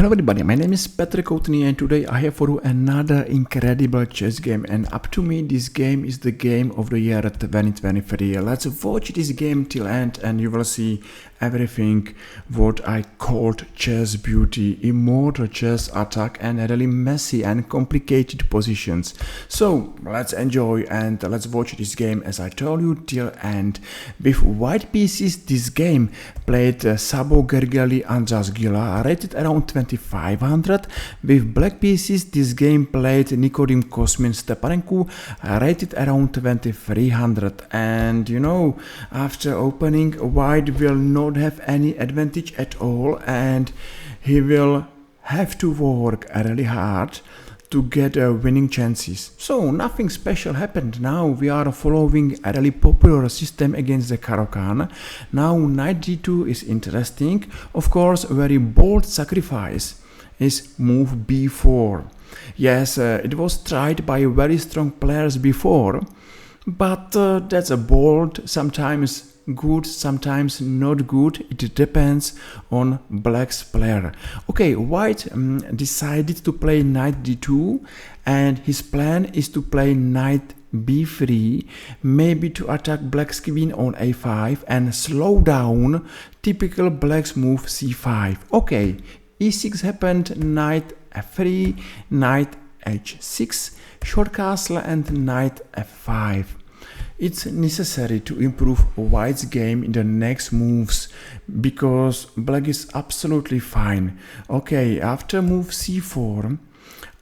Hello everybody, my name is Petr Koutný and today I have for you another incredible chess game, and up to me this game is the game of the year 2023. Let's watch this game till end and you will see everything what I called chess beauty, immortal chess attack and really messy and complicated positions. So let's enjoy and let's watch this game as I told you till end. With white pieces this game played Sabo Gergely and Zasgila, rated around 2500. With black pieces this game played Nikodym Kosmin Stepanenko, rated around 2300. And you know, after opening, white will not have any advantage at all and he will have to work really hard to get winning chances. So nothing special happened. Now we are following a really popular system against the Caro-Kann. Now knight g2 is interesting. Of course, a very bold sacrifice is move b4. Yes, it was tried by very strong players before, but that's a bold, sometimes good, sometimes not good. It depends on black's player. Okay, white decided to play knight d2 and his plan is to play knight b3, maybe to attack black's queen on a5 and slow down typical black's move c5. Okay, e6 happened, knight f3, knight h6, short castle and knight f5. It's necessary to improve white's game in the next moves because black is absolutely fine. Okay, after move c4,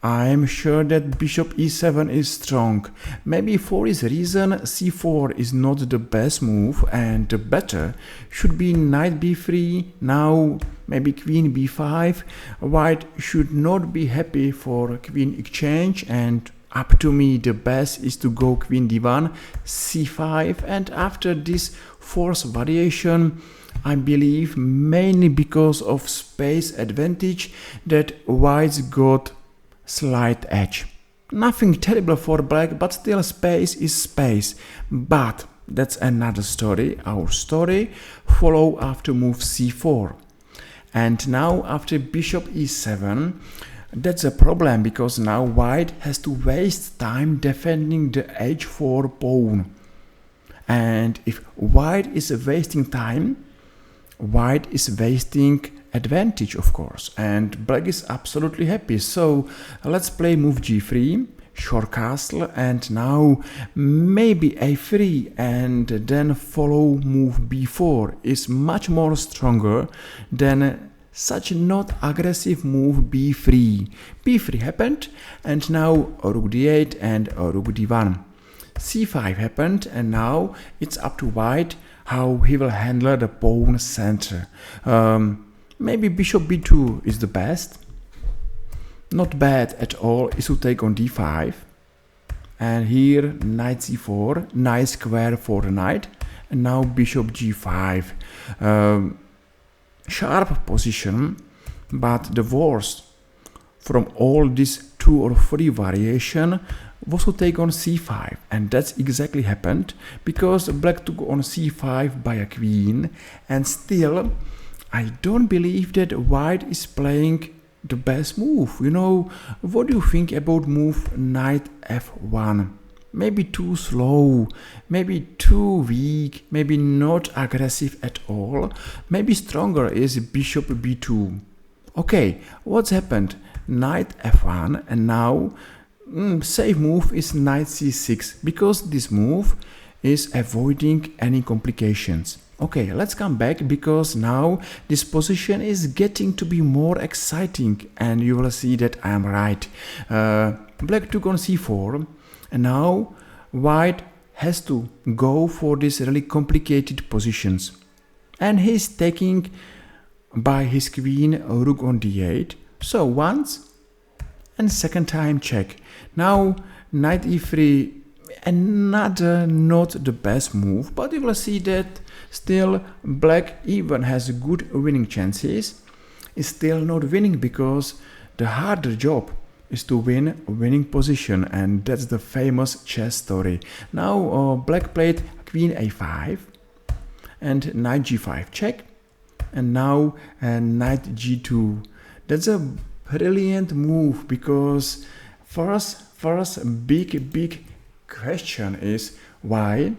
I am sure that bishop e7 is strong. Maybe for this reason c4 is not the best move and the better should be knight b3, now maybe queen b5. White should not be happy for queen exchange and up to me the best is to go queen d1, c5, and after this fourth variation I believe mainly because of space advantage that white's got slight edge. Nothing terrible for black, but still space is space. But that's another story. Our story follow after move c4. And now after bishop e7, that's a problem because now white has to waste time defending the h4 pawn. And if white is wasting time, white is wasting advantage, of course, and black is absolutely happy. So let's play move g3, short castle, and now maybe a3 and then follow move b4 is much more stronger than such not aggressive move b3. b3 happened and now rook d8 and rook d1. c5 happened and now it's up to white how he will handle the pawn center. Maybe bishop b2 is the best. Not bad at all is to take on d5. And here knight c4, nice square for the knight. And now bishop g5. Sharp position, but the worst from all these 2 or 3 variation was to take on c5, and that's exactly happened because black took on c5 by a queen, and still I don't believe that white is playing the best move. You know, what do you think about move knight f1? Maybe too slow, maybe too weak, maybe not aggressive at all. Maybe stronger is bishop b2. Okay, what's happened? Knight f1 and now safe move is knight c6 because this move is avoiding any complications. Okay, let's come back because now this position is getting to be more exciting and you will see that I am right. Black took on c4 and now white has to go for these really complicated positions. And he's taking by his queen rook on d8. So once and second time check. Now knight e3, another not the best move, but you will see that still black even has good winning chances. Is still not winning because the harder job is to win a winning position, and that's the famous chess story. Now black played queen a5 and knight g5 check, and now knight g2. That's a brilliant move, because first big question is why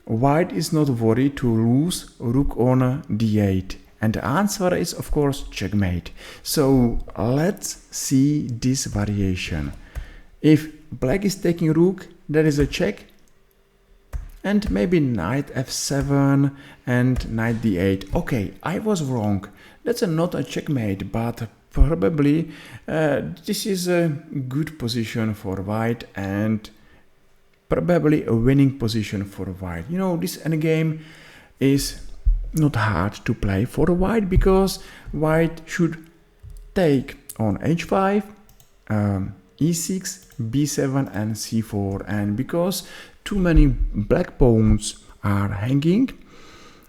white is not worried to lose rook on d8, and the answer is of course checkmate. So let's see this variation. If black is taking rook, there is a check, and maybe knight f7 and knight d8. Okay, I was wrong. That's not a checkmate, but probably this is a good position for white and probably a winning position for white. You know, this endgame is not hard to play for white, because white should take on h5, e6, b7 and c4, and because too many black pawns are hanging,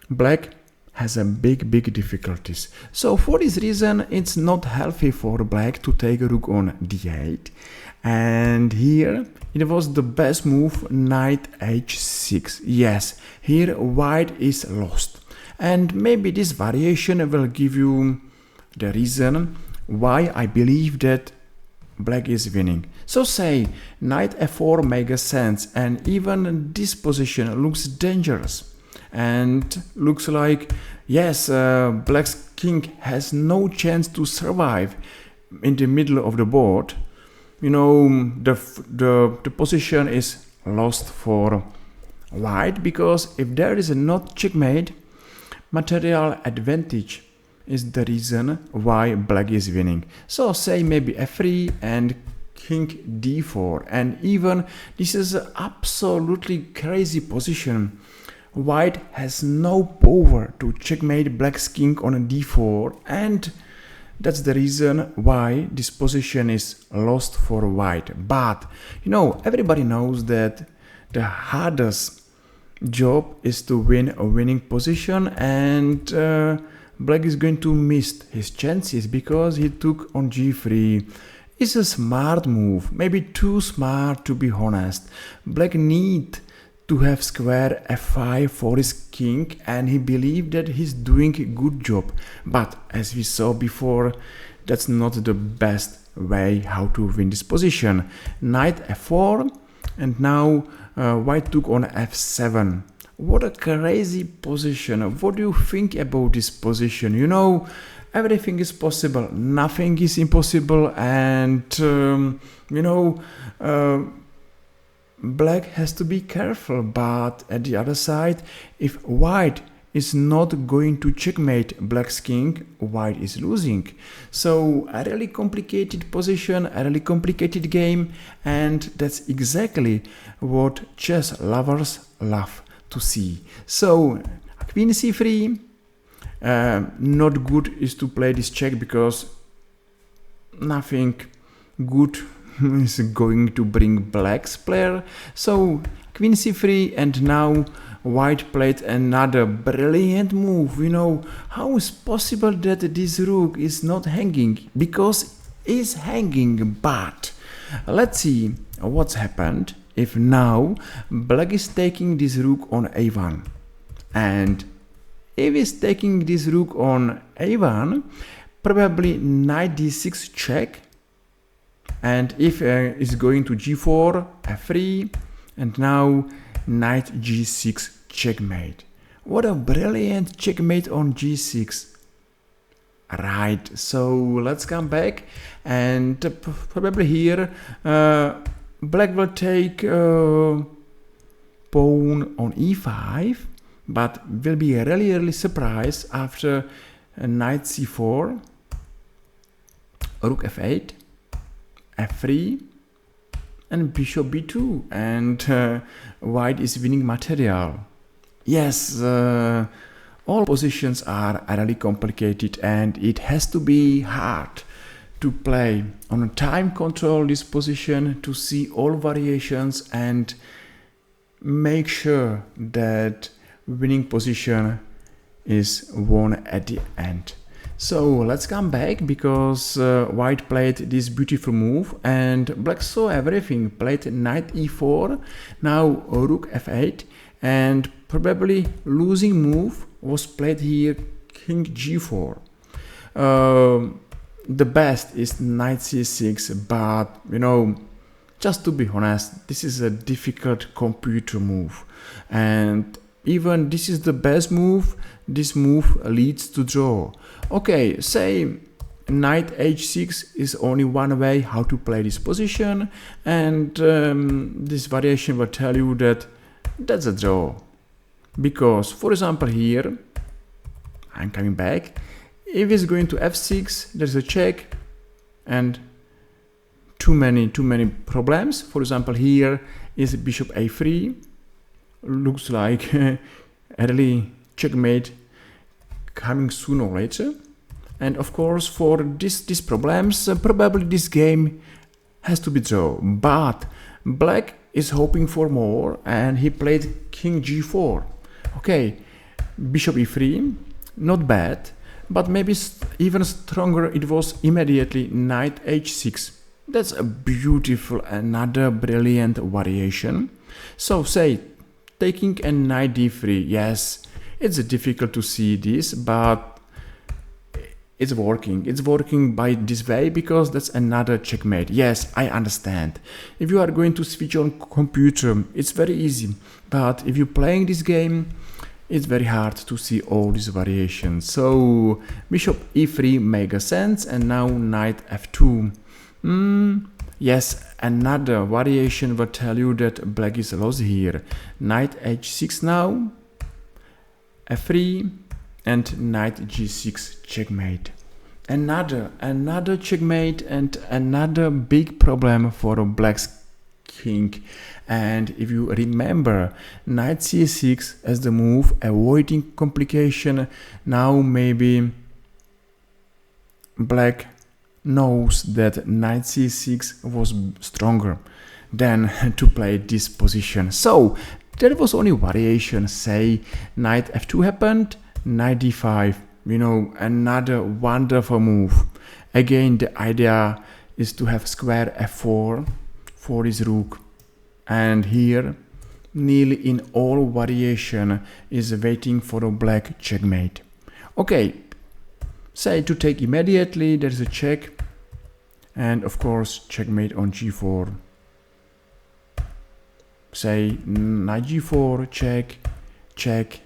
black has a big difficulties. So for this reason it's not healthy for black to take a rook on d8, and here it was the best move, knight h6. Yes, here white is lost, and maybe this variation will give you the reason why I believe that black is winning. So say knight f4 makes sense, and even this position looks dangerous and looks like, yes, black's king has no chance to survive in the middle of the board. You know, the position is lost for white, because if there is a not checkmate, material advantage is the reason why black is winning. So say maybe f3 and king d4, and even this is an absolutely crazy position. White has no power to checkmate black's king on a d4, and that's the reason why this position is lost for white. But you know, everybody knows that the hardest job is to win a winning position, and black is going to miss his chances because he took on g3. It's a smart move, maybe too smart to be honest. Black need to have square f5 for his king, and he believed that he's doing a good job. But as we saw before, that's not the best way how to win this position. Knight f4, and now white took on f7. What a crazy position. What do you think about this position? You know, everything is possible, nothing is impossible, and you know, black has to be careful. But at the other side, if white is not going to checkmate black's king, white is losing. So a really complicated position, a really complicated game, and that's exactly what chess lovers love to see. So queen c3, not good is to play this check, because nothing good is going to bring black's player. So queen c3, and now white played another brilliant move. You know, how is possible that this rook is not hanging? Because it's hanging. But let's see what's happened if now black is taking this rook on a1, and if he's taking this rook on a1, probably knight d6 check, and if it's going to g4, f3, and now knight g6 checkmate. What a brilliant checkmate on g6. Right, so let's come back, and probably here black will take pawn on e5, but will be really surprised after knight c4, rook f8, f3, and bishop b2, and white is winning material. Yes, all positions are really complicated, and it has to be hard to play on a time control this position, to see all variations and make sure that winning position is won at the end. So let's come back, because white played this beautiful move and black saw everything, played knight e4, now rook f8, and probably losing move was played here king g4. the best is knight c6, but you know, just to be honest, this is a difficult computer move, and even this is the best move, this move leads to draw. Okay, say knight h6 is only one way how to play this position, and this variation will tell you that that's a draw. Because, for example, here, I'm coming back, if it's going to f6, there's a check, and too many problems. For example, here is bishop a3, looks like a really checkmate coming sooner or later. And of course, for these problems, probably this game has to be draw. But black is hoping for more, and he played king g4. Okay, bishop e3, not bad, but maybe even stronger it was immediately knight h6. That's a beautiful, another brilliant variation. So say, taking a knight d3, yes, it's difficult to see this, but it's working. It's working by this way because that's another checkmate. Yes, I understand. If you are going to switch on computer, it's very easy. But if you're playing this game, it's very hard to see all these variations. So bishop e3 makes sense, and now knight f2. Yes, another variation will tell you that black is lost here. Knight h6 now, f3, and knight g6 checkmate. Another checkmate and another big problem for black's king. And if you remember, knight c6 as the move, avoiding complication, now maybe black knows that knight c6 was stronger than to play this position. So there was only variation, say knight f2 happened, knight d5, you know, another wonderful move. Again, the idea is to have square f4 for this rook, and here nearly in all variation is waiting for a black checkmate. Okay, say to take immediately, there's a check, and of course checkmate on g4. Say knight g4, check, check,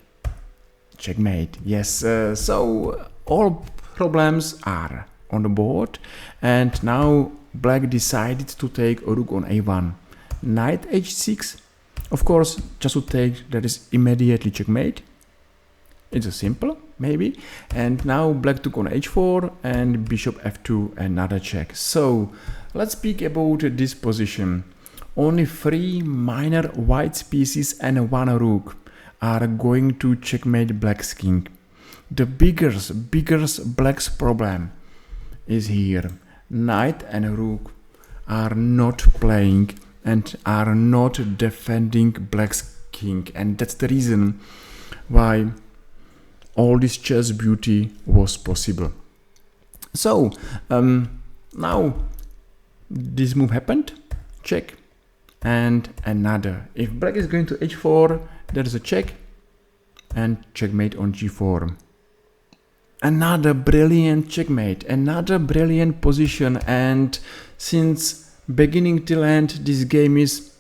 checkmate. Yes, so all problems are on the board, and now black decided to take a rook on a1. Knight h6, of course, just to take, that is immediately checkmate. It's a simple, maybe. And now black took on h4 and bishop f2, another check. So let's speak about this position. Only 3 minor white pieces and 1 rook are going to checkmate black's king. The biggest black's problem is here. Knight and rook are not playing and are not defending black's king, and that's the reason why all this chess beauty was possible. So now this move happened, check, and another. If black is going to h4, there is a check and checkmate on g4. Another brilliant checkmate, another brilliant position, and since beginning till end this game is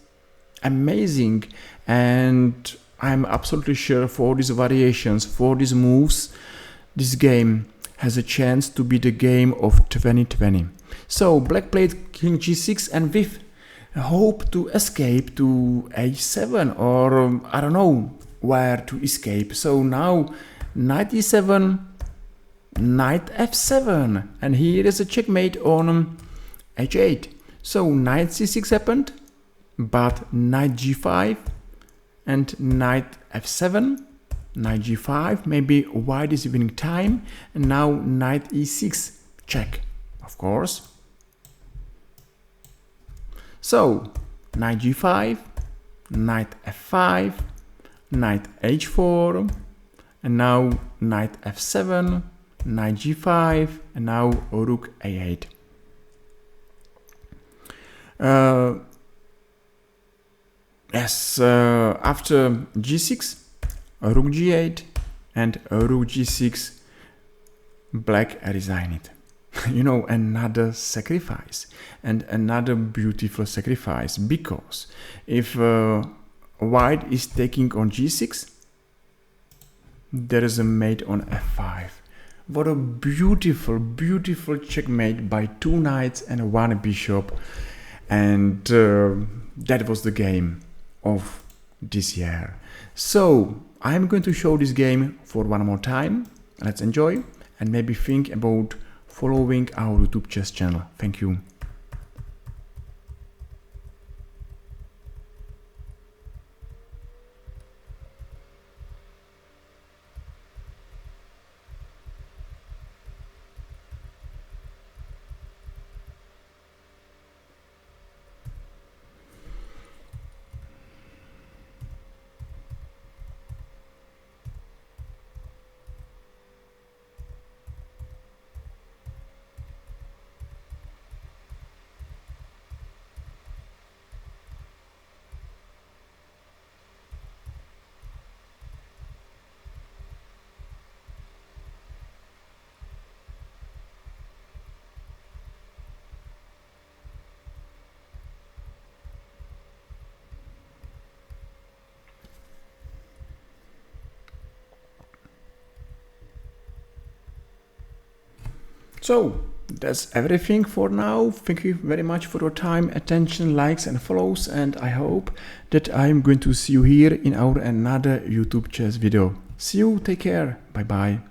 amazing, and I'm absolutely sure for these variations, for these moves, this game has a chance to be the game of 2020. So black played king g6 and with hope to escape to h7, or I don't know where to escape. So now knight e7, knight f7, and here is a checkmate on h8. So knight c6 happened, but knight g5 and knight f7, knight g5, maybe white is winning time, and now knight e6, check, of course. So knight g5, knight f5, knight h4, and now knight f7, knight g5, and now rook a8. After g6, rook g8, and rook g6, black resigned. you know, another sacrifice, and another beautiful sacrifice, because if white is taking on g6, there is a mate on f5. What a beautiful, beautiful checkmate by 2 knights and 1 bishop. And that was the game of this year. So I'm going to show this game for one more time. Let's enjoy and maybe think about following our YouTube chess channel. Thank you. So that's everything for now. Thank you very much for your time, attention, likes and follows, and I hope that I'm going to see you here in our another YouTube chess video. See you, take care, bye bye.